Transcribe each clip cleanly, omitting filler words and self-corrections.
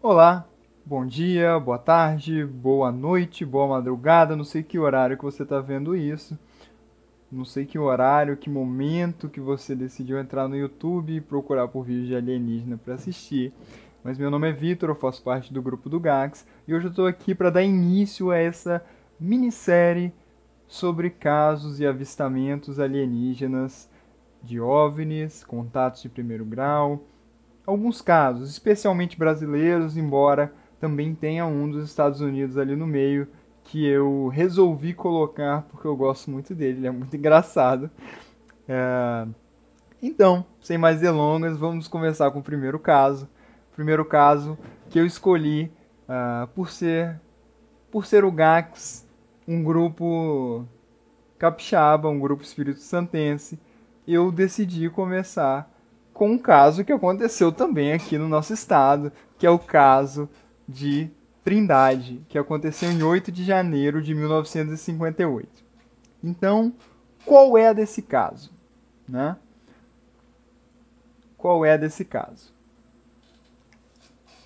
Olá, bom dia, boa tarde, boa noite, boa madrugada, não sei que horário que você está vendo isso, não sei que horário, que momento que você decidiu entrar no YouTube e procurar por vídeos de alienígena para assistir. Mas meu nome é Vitor, eu faço parte do grupo do Gax e hoje eu estou aqui para dar início a essa minissérie sobre casos e avistamentos alienígenas de OVNIs, contatos de primeiro grau, alguns casos, especialmente brasileiros, embora também tenha um dos Estados Unidos ali no meio, que eu resolvi colocar porque eu gosto muito dele, ele é muito engraçado. É, Então, sem mais delongas, vamos começar com o primeiro caso. O primeiro caso que eu escolhi por ser o GAX, um grupo capixaba, um grupo espírito santense, eu decidi começar com um caso que aconteceu também aqui no nosso estado, que é o caso de Trindade, que aconteceu em 8 de janeiro de 1958. Então, qual é a desse caso? Né? Qual é a desse caso?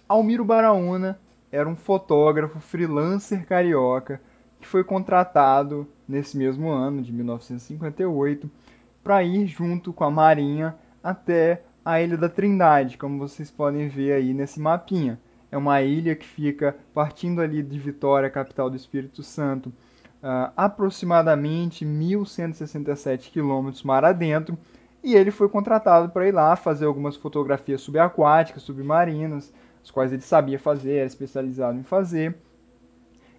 Almiro Baraúna era um fotógrafo freelancer carioca que foi contratado nesse mesmo ano de 1958 para ir junto com a Marinha até a Ilha da Trindade, como vocês podem ver aí nesse mapinha. É uma ilha que fica partindo ali de Vitória, capital do Espírito Santo, aproximadamente 1.167 quilômetros mar adentro, e ele foi contratado para ir lá fazer algumas fotografias subaquáticas, submarinas, as quais ele sabia fazer, era especializado em fazer,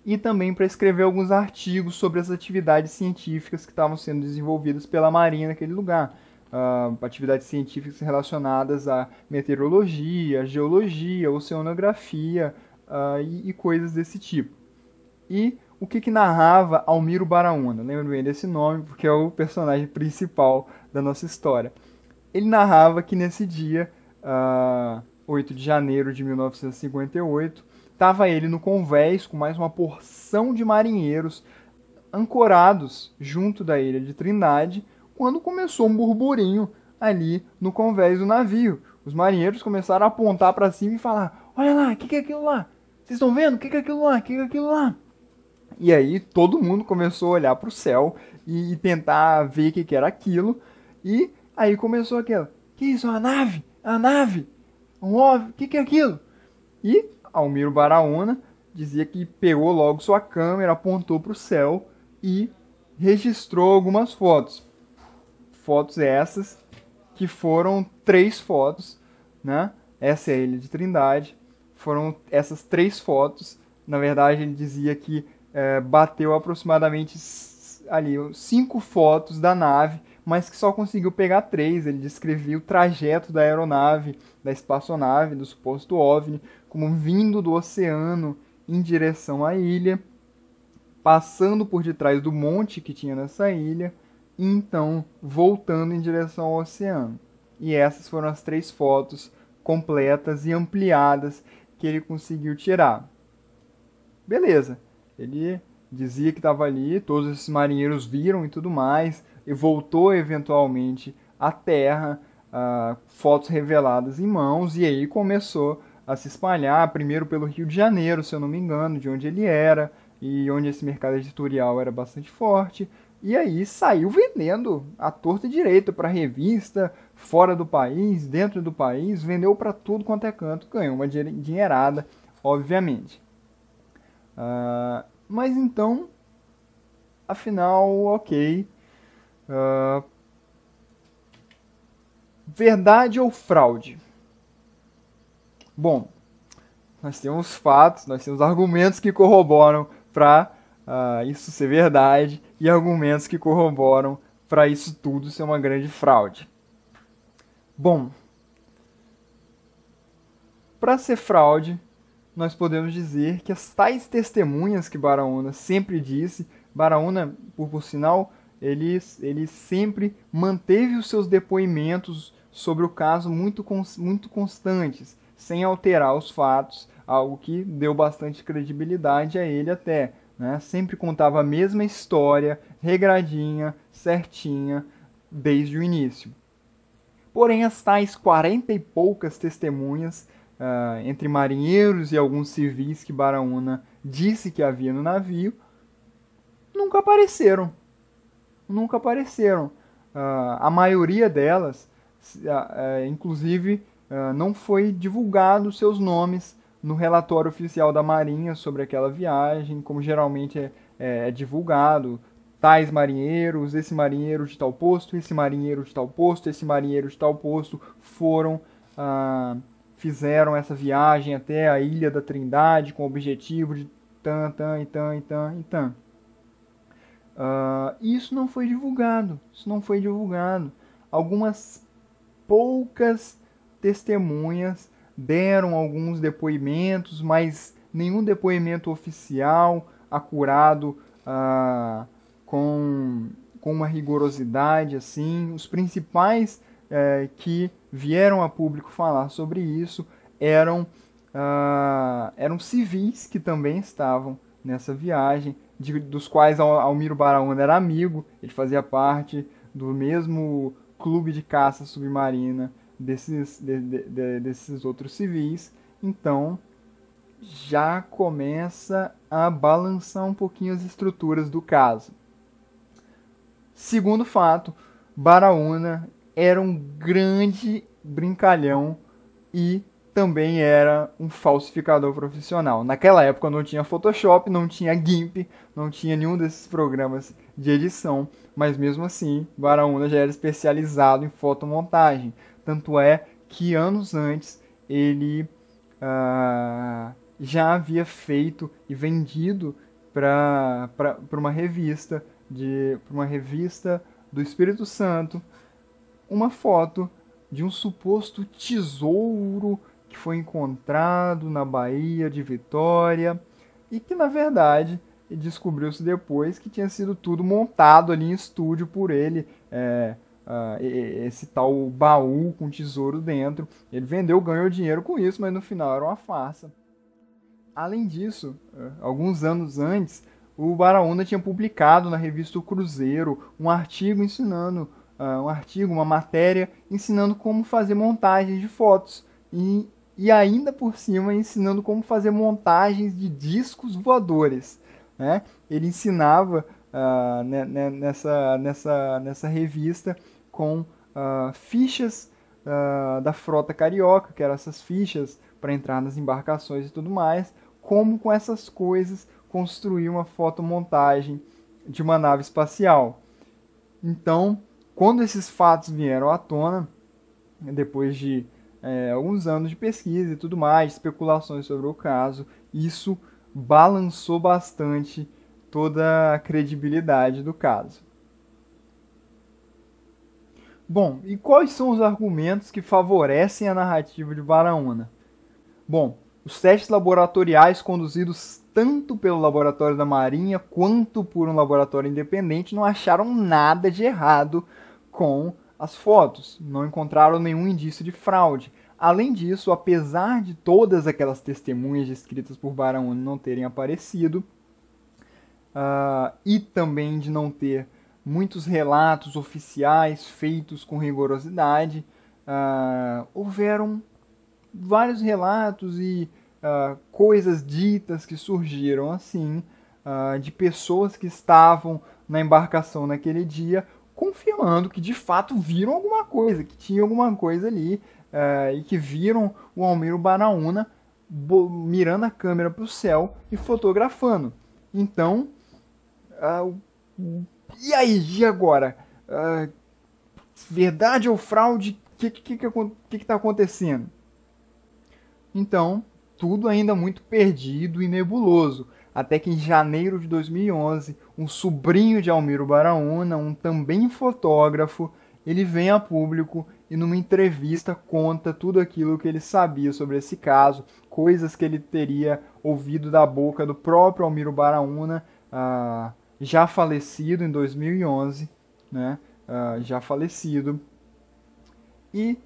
e também para escrever alguns artigos sobre as atividades científicas que estavam sendo desenvolvidas pela Marinha naquele lugar. Atividades científicas relacionadas à meteorologia, geologia, oceanografia e coisas desse tipo. E o que narrava Almiro Baraúna? Lembro bem desse nome porque é o personagem principal da nossa história. Ele narrava que nesse dia, 8 de janeiro de 1958, estava ele no convés com mais uma porção de marinheiros ancorados junto da ilha de Trindade, quando começou um burburinho ali no convés do navio. Os marinheiros começaram a apontar para cima e falar: Olha lá, o que é aquilo lá? Vocês estão vendo? O que é aquilo lá? O que é aquilo lá? E aí todo mundo começou a olhar para o céu e tentar ver o que era aquilo. E aí começou aquela: Que isso? Uma nave? A nave? Um OVNI? O que é aquilo? E Almiro Baraúna dizia que pegou logo sua câmera, apontou para o céu e registrou algumas fotos. Fotos essas que foram 3 fotos, né? Essa é a Ilha de Trindade. Foram essas 3 fotos. Na verdade, ele dizia que bateu aproximadamente ali 5 fotos da nave, mas que só conseguiu pegar 3. Ele descrevia o trajeto da aeronave, da espaçonave, do suposto OVNI, como vindo do oceano em direção à ilha, passando por detrás do monte que tinha nessa ilha, e então voltando em direção ao oceano. E essas foram as 3 fotos completas e ampliadas que ele conseguiu tirar. Beleza, ele dizia que estava ali, todos esses marinheiros viram e tudo mais, e voltou eventualmente à terra, fotos reveladas em mãos, e aí começou a se espalhar, primeiro pelo Rio de Janeiro, se eu não me engano, de onde ele era, e onde esse mercado editorial era bastante forte, e aí saiu vendendo à torta e direita para revista, fora do país, dentro do país, vendeu para tudo quanto é canto, ganhou uma dinheirada, obviamente. Mas então, afinal, ok. Verdade ou fraude? Bom, nós temos fatos, nós temos argumentos que corroboram para isso ser verdade e argumentos que corroboram para isso tudo ser uma grande fraude. Bom, para ser fraude, nós podemos dizer que as tais testemunhas que Baraúna sempre disse, Baraúna, por sinal, ele sempre manteve os seus depoimentos sobre o caso muito constantes, sem alterar os fatos, algo que deu bastante credibilidade a ele até. Né? Sempre contava a mesma história, regradinha, certinha, desde o início. Porém, as tais 40 e poucas testemunhas entre marinheiros e alguns civis que Baraúna disse que havia no navio, nunca apareceram. Nunca apareceram. A maioria delas, inclusive, não foi divulgado seus nomes no relatório oficial da Marinha sobre aquela viagem, como geralmente é divulgado. Tais marinheiros, esse marinheiro de tal posto, esse marinheiro de tal posto, esse marinheiro de tal posto fizeram essa viagem até a Ilha da Trindade com o objetivo de tan, tan, e tan, e tan, e tan. Isso não foi divulgado. Isso não foi divulgado. Algumas poucas testemunhas deram alguns depoimentos, mas nenhum depoimento oficial, acurado, com uma rigorosidade assim. Os principais que vieram a público falar sobre isso eram civis que também estavam nessa viagem, dos quais Almiro Baraúna era amigo. Ele fazia parte do mesmo clube de caça submarina desses outros civis. Então já começa a balançar um pouquinho as estruturas do caso. Segundo fato, Baraúna era um grande brincalhão e também era um falsificador profissional. Naquela época não tinha Photoshop, não tinha GIMP, não tinha nenhum desses programas de edição, mas mesmo assim, Baraúna já era especializado em fotomontagem. Tanto é que anos antes ele já havia feito e vendido para uma revista do Espírito Santo uma foto de um suposto tesouro que foi encontrado na Baía de Vitória e que, na verdade, descobriu-se depois que tinha sido tudo montado ali em estúdio por ele, esse tal baú com tesouro dentro. Ele vendeu, ganhou dinheiro com isso, mas no final era uma farsa. Além disso, alguns anos antes, o Baraúna tinha publicado na revista O Cruzeiro um artigo ensinando, uma matéria ensinando como fazer montagens de fotos e ainda por cima ensinando como fazer montagens de discos voadores, né? Ele ensinava nessa revista com fichas da frota carioca, que eram essas fichas para entrar nas embarcações e tudo mais, como com essas coisas construir uma fotomontagem de uma nave espacial. Então, quando esses fatos vieram à tona, depois de alguns anos de pesquisa e tudo mais, especulações sobre o caso, isso balançou bastante toda a credibilidade do caso. Bom, e quais são os argumentos que favorecem a narrativa de Baraúna? Bom, os testes laboratoriais conduzidos tanto pelo laboratório da Marinha quanto por um laboratório independente não acharam nada de errado com as fotos, não encontraram nenhum indício de fraude. Além disso, apesar de todas aquelas testemunhas descritas por Baraúna não terem aparecido, e também de não ter muitos relatos oficiais feitos com rigorosidade, houveram vários relatos e coisas ditas que surgiram assim, de pessoas que estavam na embarcação naquele dia, confirmando que de fato viram alguma coisa, que tinha alguma coisa ali, e que viram o Almiro Baraúna mirando a câmera para o céu e fotografando. Então, e aí, e agora? Verdade ou fraude? O que está acontecendo? Então, tudo ainda muito perdido e nebuloso, até que em janeiro de 2011, um sobrinho de Almiro Baraúna, um também fotógrafo, ele vem a público e numa entrevista conta tudo aquilo que ele sabia sobre esse caso, coisas que ele teria ouvido da boca do próprio Almiro Baraúna, já falecido em 2011, né? Já falecido. E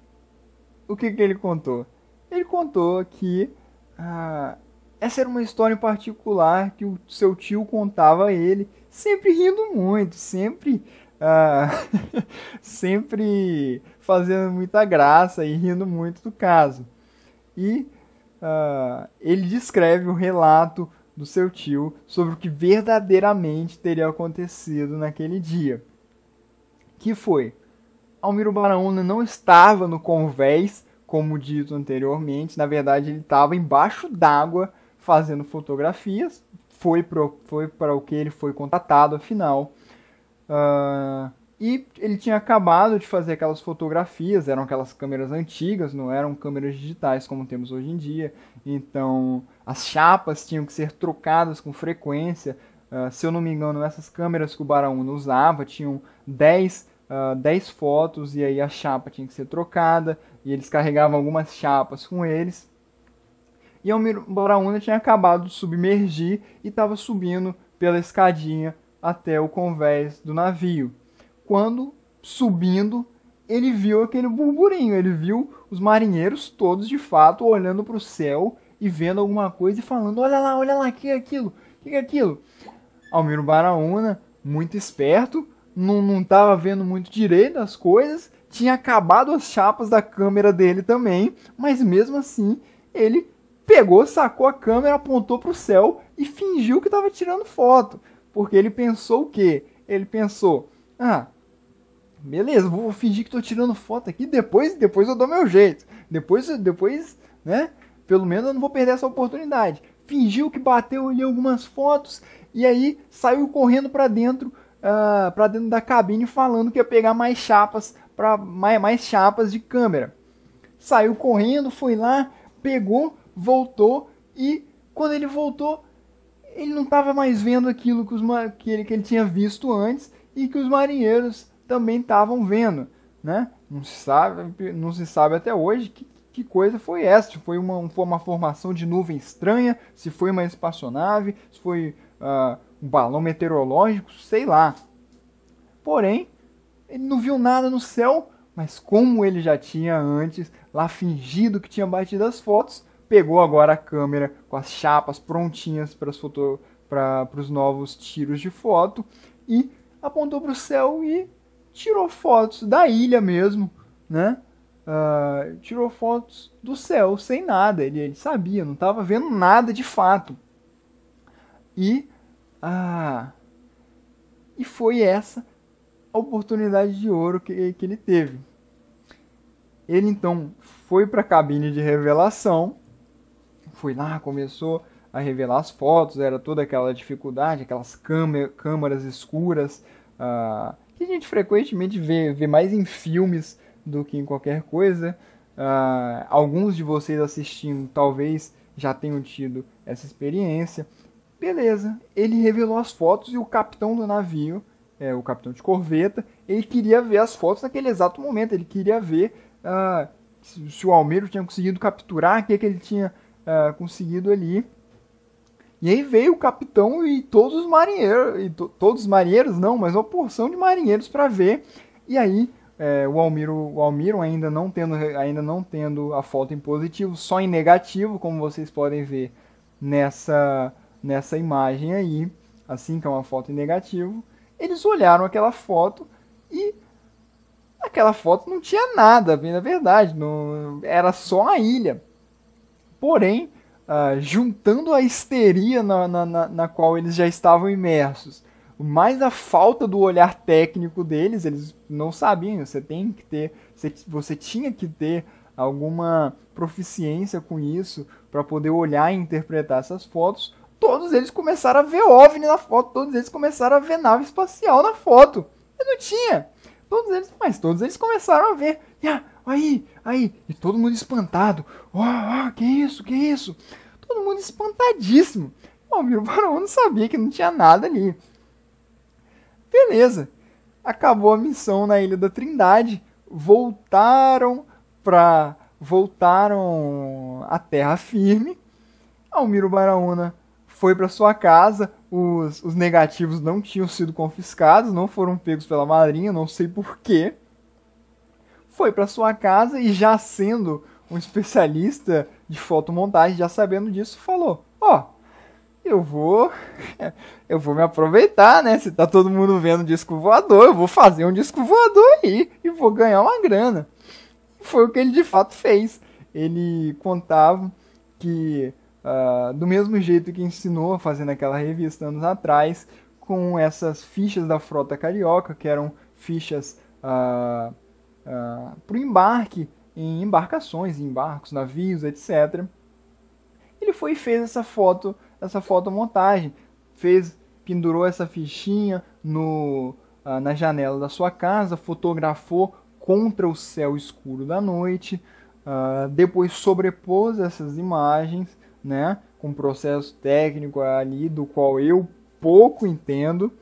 o que ele contou? Ele contou que essa era uma história em particular que o seu tio contava a ele, sempre rindo muito, sempre sempre fazendo muita graça e rindo muito do caso. E ele descreve o relato do seu tio sobre o que verdadeiramente teria acontecido naquele dia. Que foi: Almiro Baraúna não estava no convés, como dito anteriormente. Na verdade, ele estava embaixo d'água fazendo fotografias. Foi para o que ele foi contratado, afinal. E ele tinha acabado de fazer aquelas fotografias. Eram aquelas câmeras antigas, não eram câmeras digitais como temos hoje em dia. Então, as chapas tinham que ser trocadas com frequência. Se eu não me engano, essas câmeras que o Baraúna usava tinham 10 fotos, e aí a chapa tinha que ser trocada, e eles carregavam algumas chapas com eles. E Almiro Baraúna tinha acabado de submergir e estava subindo pela escadinha até o convés do navio. Quando, subindo, ele viu aquele burburinho, ele viu os marinheiros todos, de fato, olhando para o céu e vendo alguma coisa e falando: olha lá, o que é aquilo? O que é aquilo? Almiro Baraúna, muito esperto, não estava vendo muito direito as coisas, tinha acabado as chapas da câmera dele também, mas mesmo assim ele pegou, sacou a câmera, apontou para o céu e fingiu que estava tirando foto, porque ele pensou o quê? Ele pensou: beleza, vou fingir que estou tirando foto aqui, depois eu dou meu jeito, depois, né, pelo menos eu não vou perder essa oportunidade. Fingiu que bateu ali algumas fotos e aí saiu correndo para dentro da cabine, falando que ia pegar mais chapas, mais chapas de câmera. Saiu correndo, foi lá, pegou, voltou, e quando ele voltou, ele não estava mais vendo aquilo que ele tinha visto antes e que os marinheiros também estavam vendo, né? Não se sabe até hoje que coisa foi essa. Se foi uma formação de nuvem estranha, se foi uma espaçonave, se foi um balão meteorológico, sei lá. Porém, ele não viu nada no céu, mas como ele já tinha antes lá fingido que tinha batido as fotos, pegou agora a câmera com as chapas prontinhas para os novos tiros de foto e apontou para o céu e tirou fotos da ilha mesmo, né? Tirou fotos do céu sem nada. Ele sabia, não estava vendo nada de fato. E foi essa a oportunidade de ouro que ele teve. Ele então foi para a cabine de revelação, foi lá, começou a revelar as fotos. Era toda aquela dificuldade, aquelas câmaras escuras, que a gente frequentemente vê mais em filmes do que em qualquer coisa. Alguns de vocês assistindo talvez já tenham tido essa experiência. Beleza, ele revelou as fotos e o capitão do navio, o capitão de corveta, ele queria ver as fotos naquele exato momento. Ele queria ver se o Almiro tinha conseguido capturar, o que ele tinha conseguido ali. E aí veio o capitão e todos os marinheiros, todos os marinheiros não, mas uma porção de marinheiros para ver. E aí o Almiro ainda não tendo a foto em positivo, só em negativo, como vocês podem ver nessa imagem aí, assim que é uma foto em negativo. Eles olharam aquela foto e aquela foto não tinha nada, na verdade, era só a ilha. Porém, juntando a histeria na qual eles já estavam imersos, mais a falta do olhar técnico deles, eles não sabiam. Você tinha que ter alguma proficiência com isso para poder olhar e interpretar essas fotos. Todos eles começaram a ver OVNI na foto, todos eles começaram a ver nave espacial na foto. Eu não tinha. Todos eles começaram a ver. Aí, e todo mundo espantado. Que isso? Todo mundo espantadíssimo. O Almiro Baraúna sabia que não tinha nada ali. Beleza. Acabou a missão na Ilha da Trindade. Voltaram à terra firme. Almiro Baraúna foi para sua casa. Os negativos não tinham sido confiscados, não foram pegos pela Marinha, não sei porquê. Foi para sua casa e, já sendo um especialista de fotomontagem, já sabendo disso, falou: eu vou me aproveitar, né? Se tá todo mundo vendo disco voador, eu vou fazer um disco voador aí e vou ganhar uma grana. Foi o que ele de fato fez. Ele contava que, do mesmo jeito que ensinou fazendo aquela revista anos atrás, com essas fichas da frota carioca, que eram fichas para o embarque em embarcações, em barcos, navios, etc. Ele foi e fez essa fotomontagem, pendurou essa fichinha na janela da sua casa, fotografou contra o céu escuro da noite, depois sobrepôs essas imagens, né, com um processo técnico ali do qual eu pouco entendo,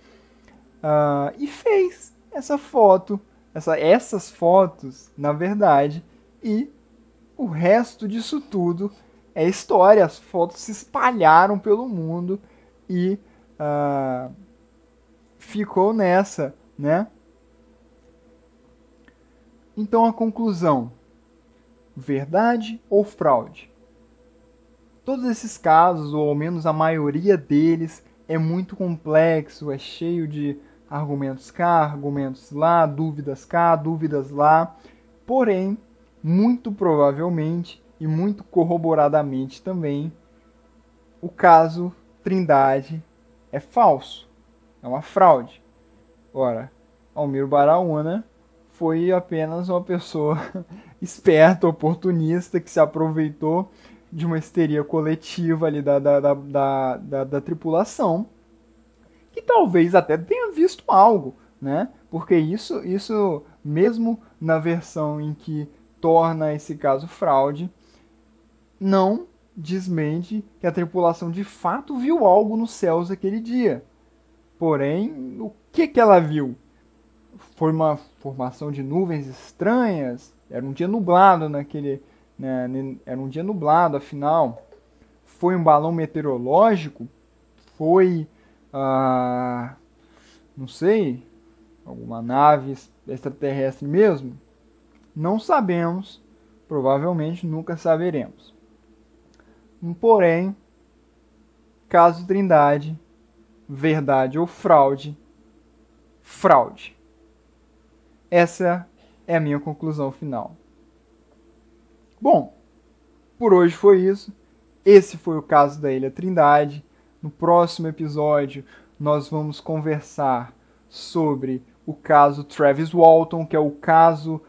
e fez essas fotos, na verdade, e o resto disso tudo é história. As fotos se espalharam pelo mundo e ficou nessa, né? Então a conclusão: verdade ou fraude? Todos esses casos, ou ao menos a maioria deles, é muito complexo, é cheio de argumentos cá, argumentos lá, dúvidas cá, dúvidas lá. Porém, muito provavelmente e muito corroboradamente também, o caso Trindade é falso, é uma fraude. Ora, Almir Baraúna foi apenas uma pessoa esperta, oportunista, que se aproveitou de uma histeria coletiva ali da tripulação, que talvez até tenha visto algo, né? Porque isso mesmo na versão em que torna esse caso fraude, não desmente que a tripulação de fato viu algo nos céus aquele dia. Porém, o que ela viu? Foi uma formação de nuvens estranhas? Era um dia nublado era um dia nublado, afinal. Foi um balão meteorológico? Foi, não sei, alguma nave extraterrestre mesmo? Não sabemos, provavelmente nunca saberemos. Porém, caso Trindade, verdade ou fraude, fraude. Essa é a minha conclusão final. Bom, por hoje foi isso. Esse foi o caso da Ilha Trindade. No próximo episódio, nós vamos conversar sobre o caso Travis Walton, que é o caso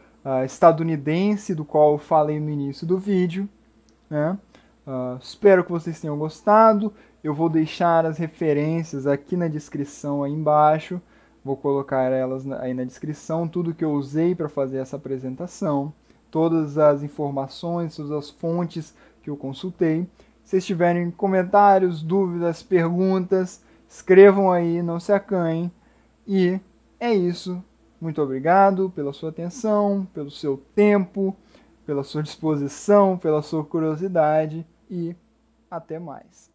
estadunidense do qual eu falei no início do vídeo, né? Espero que vocês tenham gostado. Eu vou deixar as referências aqui na descrição aí embaixo. Vou colocar elas aí na descrição, tudo que eu usei para fazer essa apresentação, todas as informações, todas as fontes que eu consultei. Se vocês tiverem comentários, dúvidas, perguntas, escrevam aí, não se acanhem. E é isso. Muito obrigado pela sua atenção, pelo seu tempo, pela sua disposição, pela sua curiosidade e até mais.